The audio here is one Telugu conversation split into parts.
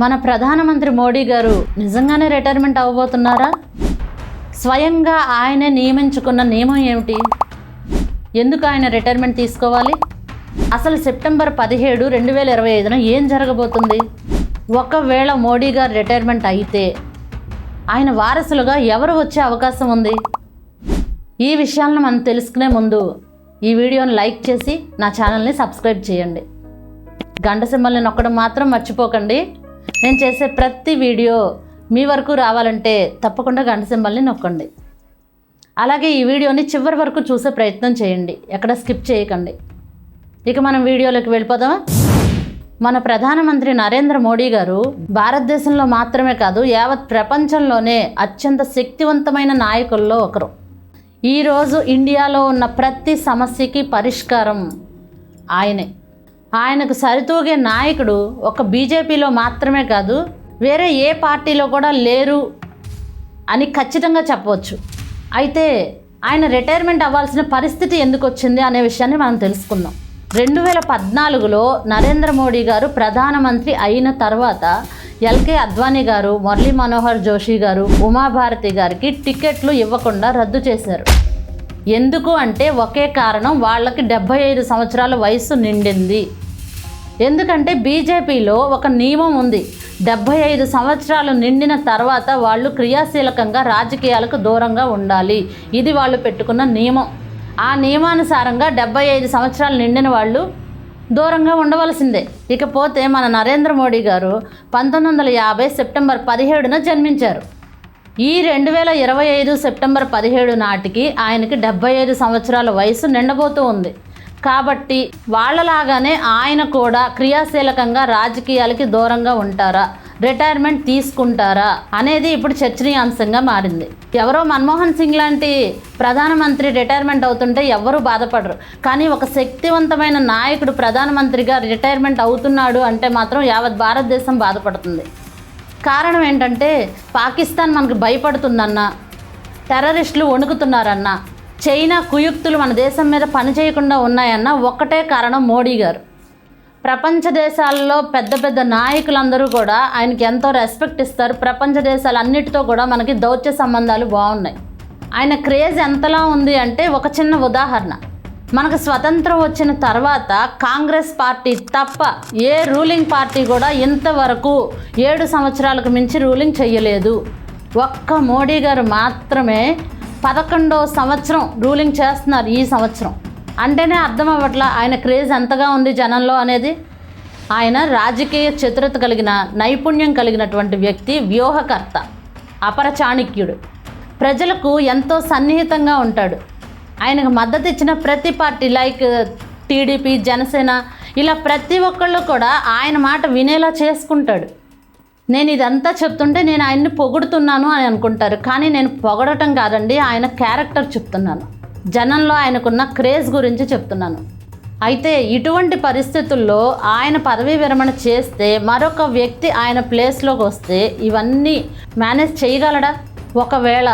మన ప్రధానమంత్రి మోడీ గారు నిజంగానే రిటైర్మెంట్ అవ్వబోతున్నారా? స్వయంగా ఆయనే నియమించుకున్న నియమం ఏమిటి? ఎందుకు ఆయన రిటైర్మెంట్ తీసుకోవాలి? అసలు సెప్టెంబర్ 17, 2025న ఏం జరగబోతుంది? ఒకవేళ మోడీ గారు రిటైర్మెంట్ అయితే ఆయన వారసులుగా ఎవరు వచ్చే అవకాశం ఉంది? ఈ విషయాలను మనం తెలుసుకునే ముందు ఈ వీడియోని లైక్ చేసి నా ఛానల్ని సబ్స్క్రైబ్ చేయండి. గంట సింబల్ని నొక్కడం మాత్రం మర్చిపోకండి. నేను చేసే ప్రతి వీడియో మీ వరకు రావాలంటే తప్పకుండా గంట సింబల్ని నొక్కండి. అలాగే ఈ వీడియోని చివరి వరకు చూసే ప్రయత్నం చేయండి, ఎక్కడ స్కిప్ చేయకండి. ఇక మనం వీడియోలోకి వెళ్ళిపోదాం. మన ప్రధానమంత్రి నరేంద్ర మోడీ గారు భారతదేశంలో మాత్రమే కాదు, యావత్ ప్రపంచంలోనే అత్యంత శక్తివంతమైన నాయకుల్లో ఒకరు. ఈరోజు ఇండియాలో ఉన్న ప్రతి సమస్యకి పరిష్కారం ఆయనే. ఆయనకు సరితూగే నాయకుడు ఒక బీజేపీలో మాత్రమే కాదు, వేరే ఏ పార్టీలో కూడా లేరు అని ఖచ్చితంగా చెప్పవచ్చు. అయితే ఆయన రిటైర్మెంట్ అవ్వాల్సిన పరిస్థితి ఎందుకు వచ్చింది అనే విషయాన్ని మనం తెలుసుకుందాం. 2014లో నరేంద్ర మోడీ గారు ప్రధానమంత్రి అయిన తర్వాత ఎల్కే అద్వానీ గారు, మురళీ మనోహర్ జోషి గారు, ఉమాభారతి గారికి టికెట్లు ఇవ్వకుండా రద్దు చేశారు. ఎందుకు అంటే ఒకే కారణం, వాళ్ళకి 75 సంవత్సరాల వయసు నిండింది. ఎందుకంటే బీజేపీలో ఒక నియమం ఉంది, 75 సంవత్సరాలు నిండిన తర్వాత వాళ్ళు క్రియాశీలకంగా రాజకీయాలకు దూరంగా ఉండాలి. ఇది వాళ్ళు పెట్టుకున్న నియమం. ఆ నియమానుసారంగా 75 సంవత్సరాలు నిండిన వాళ్ళు దూరంగా ఉండవలసిందే. ఇకపోతే మన నరేంద్ర మోడీ గారు 1950 సెప్టెంబర్ 17న జన్మించారు. ఈ 2025 సెప్టెంబర్ 17 నాటికి ఆయనకి 75 సంవత్సరాల వయసు నిండబోతూ ఉంది. కాబట్టి వాళ్ళలాగానే ఆయన కూడా క్రియాశీలకంగా రాజకీయాలకి దూరంగా ఉంటారా, రిటైర్మెంట్ తీసుకుంటారా అనేది ఇప్పుడు చర్చనీయాంశంగా మారింది. ఎవరో మన్మోహన్ సింగ్ లాంటి ప్రధానమంత్రి రిటైర్మెంట్ అవుతుంటే ఎవ్వరూ బాధపడరు. కానీ ఒక శక్తివంతమైన నాయకుడు ప్రధానమంత్రిగా రిటైర్మెంట్ అవుతున్నాడు అంటే మాత్రం యావత్ భారతదేశం బాధపడుతుంది. కారణం ఏంటంటే పాకిస్తాన్ మనకు భయపడుతుందన్నా, టెర్రరిస్టులు వణుకుతున్నారన్నా, చైనా కుయుక్తులు మన దేశం మీద పనిచేయకుండా ఉన్నాయన్న ఒక్కటే కారణం, మోడీ గారు. ప్రపంచ దేశాల్లో పెద్ద పెద్ద నాయకులందరూ కూడా ఆయనకి ఎంతో రెస్పెక్ట్ ఇస్తారు. ప్రపంచ దేశాలన్నిటితో కూడా మనకి దౌత్య సంబంధాలు బాగున్నాయి. ఆయన క్రేజ్ ఎంతలా ఉంది అంటే ఒక చిన్న ఉదాహరణ, మనకు స్వతంత్రం వచ్చిన తర్వాత కాంగ్రెస్ పార్టీ తప్ప ఏ రూలింగ్ పార్టీ కూడా ఇంతవరకు 7 సంవత్సరాలకు మించి రూలింగ్ చేయలేదు. ఒక్క మోడీ గారు మాత్రమే 11వ సంవత్సరం రూలింగ్ చేస్తున్నారు ఈ సంవత్సరం. అంటేనే అర్థం అవ్వట్లా ఆయన క్రేజ్ ఎంతగా ఉంది జనంలో అనేది. ఆయన రాజకీయ చతురత కలిగిన, నైపుణ్యం కలిగినటువంటి వ్యక్తి, వ్యూహకర్త, అపర చాణక్యుడు, ప్రజలకు ఎంతో సన్నిహితంగా ఉంటాడు. ఆయనకు మద్దతు ఇచ్చిన ప్రతి పార్టీ లైక్ టీడీపీ, జనసేన, ఇలా ప్రతి ఒక్కళ్ళు కూడా ఆయన మాట వినేలా చేసుకుంటాడు. నేను ఇదంతా చెప్తుంటే నేను ఆయన్ని పొగుడుతున్నాను అని అనుకుంటారు, కానీ నేను పొగడటం కాదండి, ఆయన క్యారెక్టర్ చెప్తున్నాను, జనంలో ఆయనకున్న క్రేజ్ గురించి చెప్తున్నాను. అయితే ఇటువంటి పరిస్థితుల్లో ఆయన పదవీ విరమణ చేస్తే మరొక వ్యక్తి ఆయన ప్లేస్లోకి వస్తే ఇవన్నీ మేనేజ్ చేయగలడా? ఒకవేళ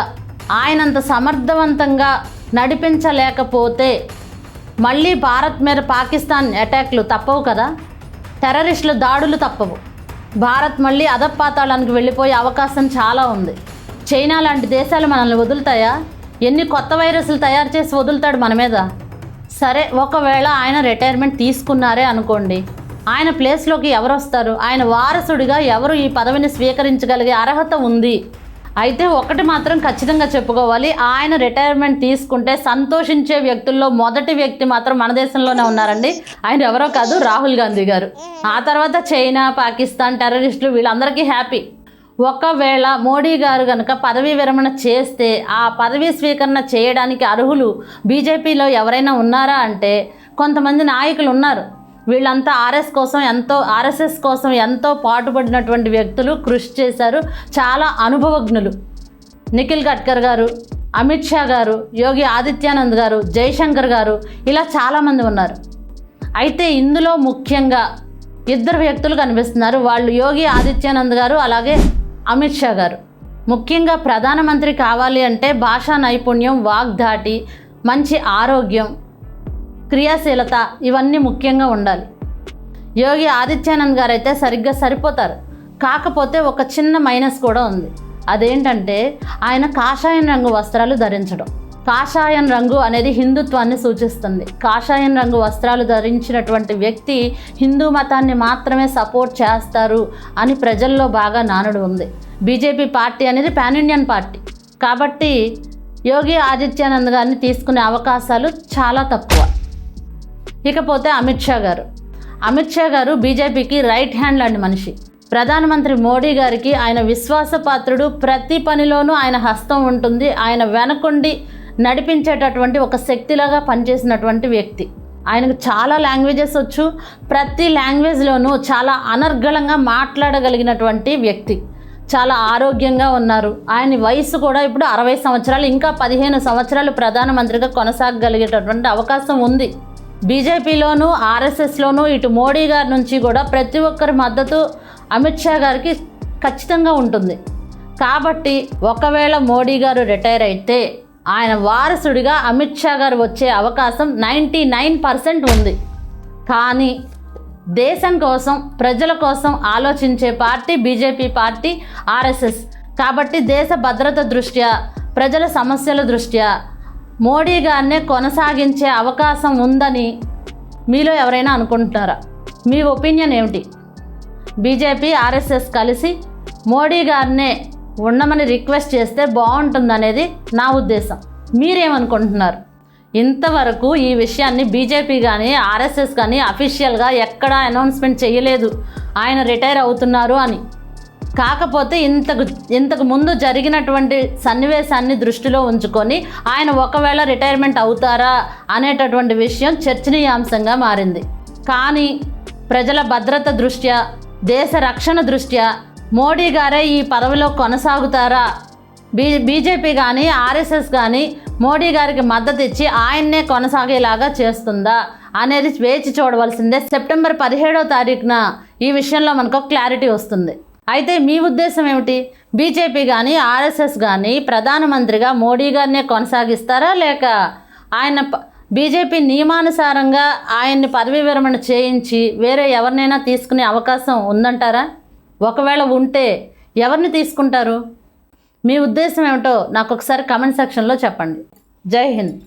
ఆయనంత సమర్థవంతంగా నడిపించలేకపోతే మళ్ళీ భారత్ మీద పాకిస్తాన్ అటాక్లు తప్పవు కదా, టెర్రరిస్టుల దాడులు తప్పవు. భారత్ మళ్ళీ అధపాతాళానికి వెళ్ళిపోయే అవకాశం చాలా ఉంది. చైనా లాంటి దేశాలు మనల్ని వదులుతాయా? ఎన్ని కొత్త వైరస్లు తయారు చేసి వదులుతాడు మన మీద? సరే, ఒకవేళ ఆయన రిటైర్మెంట్ తీసుకున్నారే అనుకోండి, ఆయన ప్లేస్లోకి ఎవరు వస్తారు? ఆయన వారసుడిగా ఎవరు ఈ పదవిని స్వీకరించగలిగే అర్హత ఉంది? అయితే ఒకటి మాత్రం ఖచ్చితంగా చెప్పుకోవాలి, ఆయన రిటైర్మెంట్ తీసుకుంటే సంతోషించే వ్యక్తుల్లో మొదటి వ్యక్తి మాత్రం మన దేశంలోనే ఉన్నారండి. ఆయన ఎవరో కాదు, రాహుల్ గాంధీ గారు. ఆ తర్వాత చైనా, పాకిస్తాన్, టెర్రరిస్టులు, వీళ్ళందరికీ హ్యాపీ. ఒకవేళ మోడీ గారు కనుక పదవీ విరమణ చేస్తే ఆ పదవీ స్వీకరణ చేయడానికి అర్హులు బీజేపీలో ఎవరైనా ఉన్నారా అంటే కొంతమంది నాయకులు ఉన్నారు. వీళ్ళంతా ఆర్ఎస్ఎస్ కోసం ఎంతో పాటుపడినటువంటి వ్యక్తులు, కృషి చేశారు, చాలా అనుభవజ్ఞులు. నిఖిల్ గడ్కర్ గారు, అమిత్ షా గారు, యోగి ఆదిత్యానంద్ గారు, జైశంకర్ గారు, ఇలా చాలామంది ఉన్నారు. అయితే ఇందులో ముఖ్యంగా 2 వ్యక్తులు కనిపిస్తున్నారు. వాళ్ళు యోగి ఆదిత్యానంద్ గారు, అలాగే అమిత్ షా గారు. ముఖ్యంగా ప్రధానమంత్రి కావాలి అంటే భాషా నైపుణ్యం, వాగ్దాటి, మంచి ఆరోగ్యం, క్రియాశీలత, ఇవన్నీ ముఖ్యంగా ఉండాలి. యోగి ఆదిత్యానంద్ గారు అయితే సరిగ్గా సరిపోతారు. కాకపోతే ఒక చిన్న మైనస్ కూడా ఉంది. అదేంటంటే ఆయన కాషాయం రంగు వస్త్రాలు ధరించడం. కాషాయం రంగు అనేది హిందుత్వాన్ని సూచిస్తుంది. కాషాయం రంగు వస్త్రాలు ధరించినటువంటి వ్యక్తి హిందూ మతాన్ని మాత్రమే సపోర్ట్ చేస్తారు అని ప్రజల్లో బాగా నానుడు ఉంది. బీజేపీ పార్టీ అనేది పాన్ ఇండియన్ పార్టీ కాబట్టి యోగి ఆదిత్యానంద్ గారిని తీసుకునే అవకాశాలు చాలా తక్కువ. ఇకపోతే అమిత్ షా గారు బీజేపీకి రైట్ హ్యాండ్ లాంటి మనిషి. ప్రధానమంత్రి మోడీ గారికి ఆయన విశ్వాసపాత్రుడు. ప్రతి పనిలోనూ ఆయన హస్తం ఉంటుంది. ఆయన వెనకుండి నడిపించేటటువంటి ఒక శక్తిలాగా పనిచేసినటువంటి వ్యక్తి. ఆయనకు చాలా లాంగ్వేజెస్ వచ్చు. ప్రతి లాంగ్వేజ్లోనూ చాలా అనర్గళంగా మాట్లాడగలిగినటువంటి వ్యక్తి. చాలా ఆరోగ్యంగా ఉన్నారు. ఆయన వయసు కూడా ఇప్పుడు 60 సంవత్సరాలు, ఇంకా 15 సంవత్సరాలు ప్రధానమంత్రిగా కొనసాగగలిగేటటువంటి అవకాశం ఉంది. బీజేపీలోనూ ఆర్ఎస్ఎస్లోనూ ఇటు మోడీ గారి నుంచి కూడా ప్రతి ఒక్కరి మద్దతు అమిత్ షా గారికి ఖచ్చితంగా ఉంటుంది. కాబట్టి ఒకవేళ మోడీ గారు రిటైర్ అయితే ఆయన వారసుడిగా అమిత్ షా గారు వచ్చే అవకాశం 99% ఉంది. కానీ దేశం కోసం, ప్రజల కోసం ఆలోచించే పార్టీ బీజేపీ పార్టీ, ఆర్ఎస్ఎస్. కాబట్టి దేశ భద్రత దృష్ట్యా, ప్రజల సమస్యల దృష్ట్యా మోడీ గారినే కొనసాగించే అవకాశం ఉందని మీలో ఎవరైనా అనుకుంటున్నారా? మీ ఒపీనియన్ ఏమిటి? బీజేపీ ఆర్ఎస్ఎస్ కలిసి మోడీ గారినే ఉండమని రిక్వెస్ట్ చేస్తే బాగుంటుందనేది నా ఉద్దేశం. మీరేమనుకుంటున్నారు? ఇంతవరకు ఈ విషయాన్ని బీజేపీ కానీ ఆర్ఎస్ఎస్ కానీ అఫీషియల్గా ఎక్కడా అనౌన్స్మెంట్ చేయలేదు ఆయన రిటైర్ అవుతున్నారు అని. కాకపోతే ఇంతకు ముందు జరిగినటువంటి సన్నివేశాన్ని దృష్టిలో ఉంచుకొని ఆయన ఒకవేళ రిటైర్మెంట్ అవుతారా అనేటటువంటి విషయం చర్చనీయాంశంగా మారింది. కానీ ప్రజల భద్రత దృష్ట్యా, దేశ రక్షణ దృష్ట్యా మోడీ గారే ఈ పదవిలో కొనసాగుతారా, బీజేపీ కానీ ఆర్ఎస్ఎస్ కానీ మోడీ గారికి మద్దతు ఇచ్చి ఆయన్నే కొనసాగేలాగా చేస్తుందా అనేది వేచి చూడవలసిందే. సెప్టెంబర్ 17వ తారీఖున ఈ విషయంలో మనకు క్లారిటీ వస్తుంది. అయితే మీ ఉద్దేశం ఏమిటి? బీజేపీ కానీ ఆర్ఎస్ఎస్ కానీ ప్రధానమంత్రిగా మోడీ గారినే కొనసాగిస్తారా, లేక ఆయన బీజేపీ నియమానుసారంగా ఆయన్ని పదవీ విరమణ చేయించి వేరే ఎవరినైనా తీసుకునే అవకాశం ఉందంటారా? ఒకవేళ ఉంటే ఎవరిని తీసుకుంటారు? మీ ఉద్దేశం ఏమిటో నాకు ఒకసారి కామెంట్ సెక్షన్లో చెప్పండి. జై హింద్.